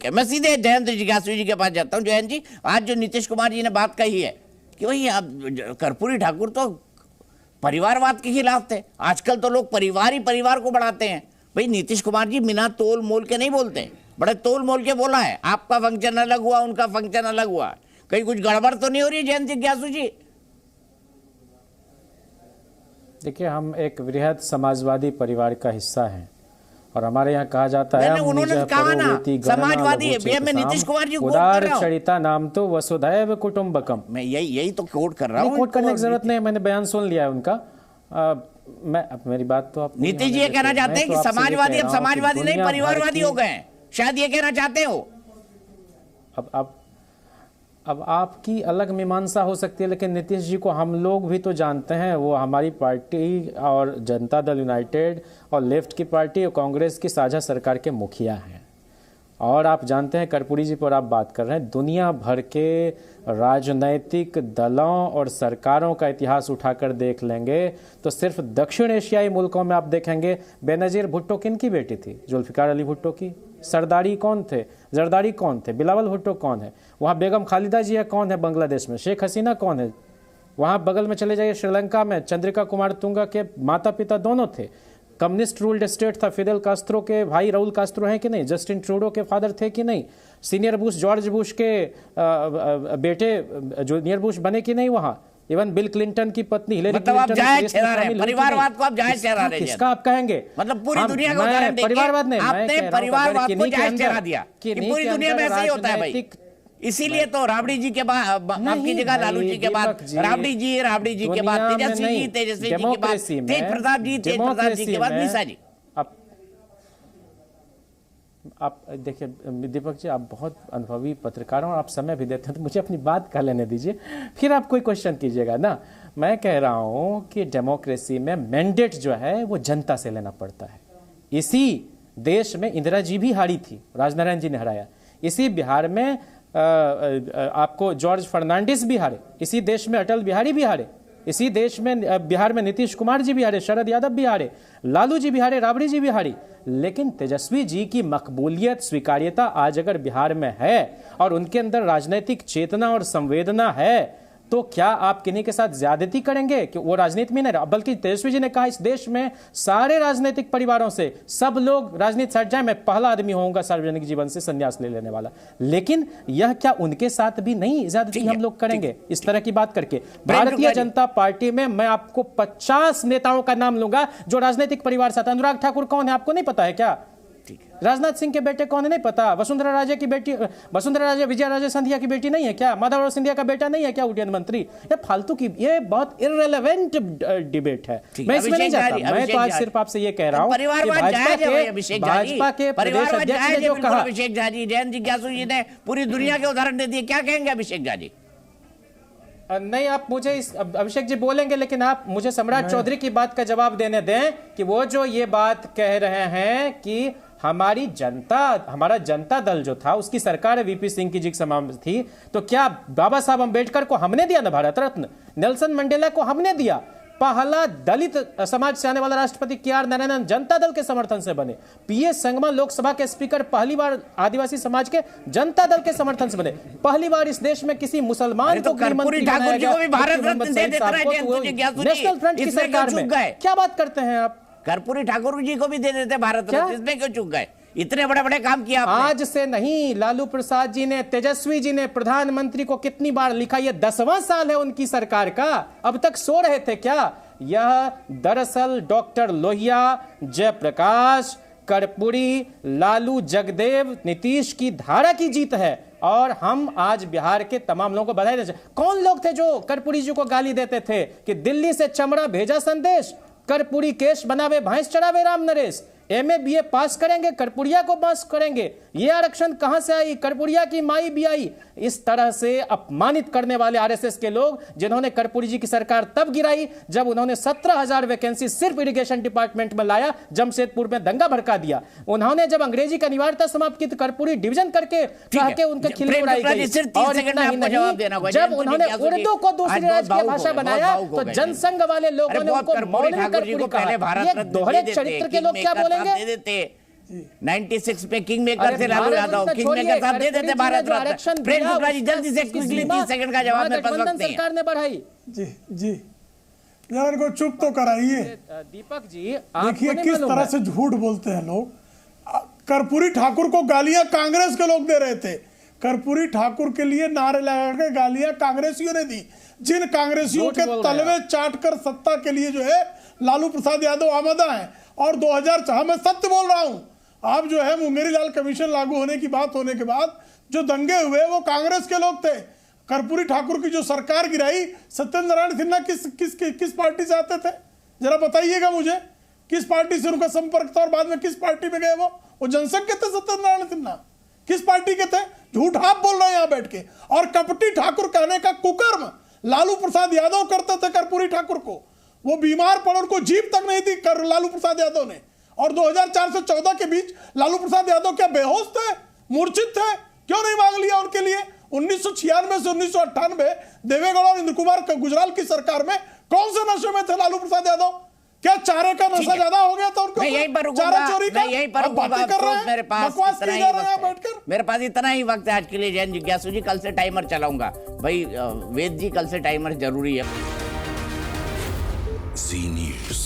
है। मैं सीधे जयंत जिज्ञासु जी के पास जाता हूँ। जयंत जी, आज जो नीतीश कुमार जी ने बात कही है कि भाई आप कर्पूरी ठाकुर तो परिवारवाद के खिलाफ थे, आजकल तो लोग परिवार ही परिवार को बढ़ाते हैं। भाई नीतीश कुमार जी बिना तोल मोल के नहीं बोलते, बड़े तोल मोल के बोला है। आपका फंक्शन अलग हुआ, उनका फंक्शन अलग हुआ, कहीं कुछ गड़बड़ तो नहीं हो रही जयंत जिज्ञासु जी? देखिए, हम एक वृहद समाजवादी परिवार का हिस्सा हैं और हमारे यहाँ कहा जाता है उन्होंने कहा ना समाजवादी है, मैं नीतीश कुमार जी उदार चरिता नाम तो वसुधैव कुटुंबकम। मैं यही तो कोट कर रहा हूँ। कोट करने की जरूरत नहीं, मैंने बयान सुन लिया है उनका। मेरी बात तो आप नीतीश जी ये कहना चाहते हैं कि समाजवादी अब समाजवादी नहीं परिवारवादी हो गए, शायद ये कहना चाहते हो। अब आपकी अलग मीमांसा हो सकती है, लेकिन नीतीश जी को हम लोग भी तो जानते हैं। वो हमारी पार्टी और जनता दल यूनाइटेड और लेफ्ट की पार्टी और कांग्रेस की साझा सरकार के मुखिया हैं। और आप जानते हैं, कर्पूरी जी पर आप बात कर रहे हैं, दुनिया भर के राजनैतिक दलों और सरकारों का इतिहास उठाकर देख लेंगे तो सिर्फ दक्षिण एशियाई मुल्कों में आप देखेंगे, बेनजीर भुट्टो किनकी बेटी थी? जुल्फिकार अली भुट्टो की। सरदारी कौन थे? जरदारी कौन थे? बिलावल भुट्टो कौन है? वहाँ बेगम खालिदा जी है कौन है बांग्लादेश में? शेख हसीना कौन है? वहाँ बगल में चले जाइए श्रीलंका में, चंद्रिका कुमार तुंगा के माता पिता दोनों थे। कम्युनिस्ट रूल्ड स्टेट था, फिदेल कास्त्रो के भाई राउल कास्त्रो हैं कि नहीं? जस्टिन ट्रूडो के फादर थे कि नहीं? सीनियर बुश जॉर्ज बुश के बेटे जूनियर बुश बने कि नहीं वहाँ? इवन बिल क्लिंटन की पत्नी हिलेरी क्लिंटन परिवारवाद को आप जायज ठहरा रहे हैं। किसका आप कहेंगे? मतलब पूरी दुनिया का उदाहरण देखिए, परिवारवाद नहीं, आपने परिवारवाद को जायज ठहरा दिया कि पूरी दुनिया में ऐसा ही होता है भाई। इसीलिए तो राबड़ी जी के बाद आपकी जगह लालू जी के बाद राबड़ी जी के बाद तेजस्वी जी के बाद तेज प्रताप जी के बाद निशा जी। आप देखिए दीपक जी, आप बहुत अनुभवी पत्रकार हैं और आप समय भी देते हैं, तो मुझे अपनी बात कर लेने दीजिए, फिर आप कोई क्वेश्चन कीजिएगा ना। मैं कह रहा हूं कि डेमोक्रेसी में मैंडेट जो है वो जनता से लेना पड़ता है। इसी देश में इंदिरा जी भी हारी थी, राजनारायण जी ने हराया। इसी बिहार में आपको जॉर्ज फर्नांडिस भी हारे, इसी देश में अटल बिहारी भी हारे, इसी देश में बिहार में नीतीश कुमार जी भी हारे, शरद यादव भी हारे, लालू जी भी हारे, राबड़ी जी भी हारी। लेकिन तेजस्वी जी की मकबूलियत, स्वीकार्यता आज अगर बिहार में है और उनके अंदर राजनीतिक चेतना और संवेदना है, तो क्या आप किन्हीं के साथ ज्यादती करेंगे कि वो राजनीति में नहीं रहा? बल्कि तेजस्वी जी ने कहा इस देश में सारे राजनीतिक परिवारों से सब लोग राजनीति से हट जाए, मैं पहला आदमी होऊंगा सार्वजनिक जीवन से संन्यास ले लेने वाला। लेकिन यह क्या उनके साथ भी नहीं ज्यादती हम लोग करेंगे इस तरह की बात करके? भारतीय जनता पार्टी में मैं आपको 50 नेताओं का नाम लूंगा जो राजनीतिक परिवार से। अनुराग ठाकुर कौन है आपको नहीं पता है क्या? राजनाथ सिंह के बेटे कौन है नहीं पता? वसुंधरा राजे की बेटी, वसुंधरा राजे विजय राजे सिंधिया की बेटी नहीं है क्या? माधवराव सिंधिया का बेटा नहीं है क्या उड्डयन मंत्री? ये फालतू की, ये बहुत इररिलेवेंट डिबेट है। मैं इसमें नहीं जाता। मैं तो आज सिर्फ आपसे ये कह रहा हूं कि भाजपा के प्रदेश अध्यक्ष ने जो कहा, अभिषेक झा जी, जयंत जिज्ञासु जी ने पूरी दुनिया के उदाहरण दे दिए, क्या कहेंगे अभिषेक झा जी? नहीं, आप मुझे इस अभिषेक जी बोलेंगे, लेकिन आप मुझे सम्राट चौधरी की बात का जवाब देने दें कि वो जो ये बात कह रहे हैं कि हमारी जनता, हमारा जनता दल जो था उसकी सरकार वीपी सिंह की जी के समान थी, तो क्या बाबा साहब अंबेडकर को हमने दिया ना भारत रत्न? नेल्सन मंडेला को हमने दिया? पहला दलित समाज से आने वाला राष्ट्रपति के.आर. नारायणन जनता दल के समर्थन से बने। पीएस संगमा लोकसभा के स्पीकर पहली बार आदिवासी समाज के जनता दल के समर्थन से बने। पहली बार इस देश में किसी मुसलमान को गृहमंत्री बनाया गया नेशनल फ्रंट की सरकार में। क्या बात करते हैं आप? कर्पूरी ठाकुर जी को भी दे देते भारत रत्न, इसमें क्यों चूक गए? इतने बड़े बड़े काम किया आपने। आज से नहीं, लालू प्रसाद जी ने, तेजस्वी जी ने प्रधानमंत्री को कितनी बार लिखा? ये 10वां साल है उनकी सरकार का, अब तक सो रहे थे क्या? यह दरअसल डॉक्टर लोहिया, जयप्रकाश, कर्पूरी, लालू, जगदेव, नीतीश की धारा की जीत है। और हम आज बिहार के तमाम लोगों को बधाई देते। कौन लोग थे जो कर्पूरी जी को गाली देते थे कि दिल्ली से चमड़ा भेजा संदेश, कर्पूरी केश बनावे भैंस चढ़ावे राम नरेश, एमए बीए पास करेंगे कर्पूरिया को पास करेंगे, ये आरक्षण कहां से आई? कर्पूरिया की माई भी आई। इस तरह से अपमानित करने वाले आरएसएस के लोग, जिन्होंने कर्पूरी जी की सरकार तब गिराई जब उन्होंने 17,000 वैकेंसी सिर्फ इरिगेशन डिपार्टमेंट में लाया, जमशेदपुर में दंगा भड़का दिया। उन्होंने जब अंग्रेजी का अनिवार्यता समाप्त की तो कर्पूरी डिवीजन करके उनके खिल्ली उड़ाई गई। और इतना ही नहीं, जब उन्होंने उर्दू को दूसरी राष्ट्रीय भाषा बनाया तो जनसंघ वाले लोगों ने उनको मौलवी कर्पूरी कहा। ये दोहरे चरित्र के लोग क्या बोलेंगे? 96 पे किंग मेकर अरे थे लालू भारत यादव, रत्न किंग छोड़िए, मेकर साहब दे गडकरी देते जी ने भारत जो रत्न। आरक्षण प्रेम दिया, शुक्ला जी जल्दी से उसकी क्विकली सीमा 30 सेकंड का जवाब मेरे पास महागठबंधन वक्त नहीं है। सरकार ने बढ़ाई। जी जरा इनको चुप तो कराइए। दीपक जी देखिए आपको नहीं किस मालूम तरह है? से झूठ बोलते हैं लोग। कर्पूरी ठाकुर को गालियां कांग्रेस के लोग दे रहे थे। कर्पूरी ठाकुर के लिए नारे लगाकर गालियां कांग्रेसियों ने दी। जिन कांग्रेसियों झूठ के बोल रहे हैं तलवे चाटकर सत्ता के लिए जो है लालू प्रसाद यादव आमदा है। और 2004 मैं सत्य बोल रहा हूं, आप जो है मुंगेरी लाल कमीशन लागू होने की बात होने के बाद जो दंगे हुए वो कांग्रेस के लोग थे। कर्पूरी ठाकुर की जो सरकार गिराई, सत्येंद्र नारायण सिन्हा किस पार्टी से आते थे जरा बताइएगा मुझे। किस पार्टी से उनका संपर्क था और बाद में किस पार्टी में गए? वो जनसंघ के थे सत्येंद्र नारायण सिन्हा। किस पार्टी के थे? झूठ आप बोल रहे हैं यहां बैठ के। और कपटी ठाकुर कहने का कुकर्म लालू प्रसाद यादव करते थे कर्पूरी ठाकुर को। वो बीमार पड़, उनको जीप तक नहीं दी लालू प्रसाद यादव ने। और 2004 से 14 के बीच लालू प्रसाद यादव क्या बेहोश थे, मूर्छित थे? क्यों नहीं मांग लिया उनके लिए? 1996 से 1998 देवेगौड़ा और इंद्र कुमार गुजराल की सरकार में कौन से नशे में थे लालू प्रसाद यादव? क्या चारे का नशा ज्यादा हो गया था उनको? मैं यहीं पर रुकूंगा, चारा चोरी का? मैं यहीं पर आप बातें कर रहे हैं, मेरे पास बकवास इतना किए ही जा रहे हैं वक्त है। बैठकर। मेरे पास इतना ही वक्त है आज के लिए। जैन जिज्ञासु जी कल से टाइमर चलाऊंगा भाई। वेद जी कल से टाइमर जरूरी है। जी न्यूज़।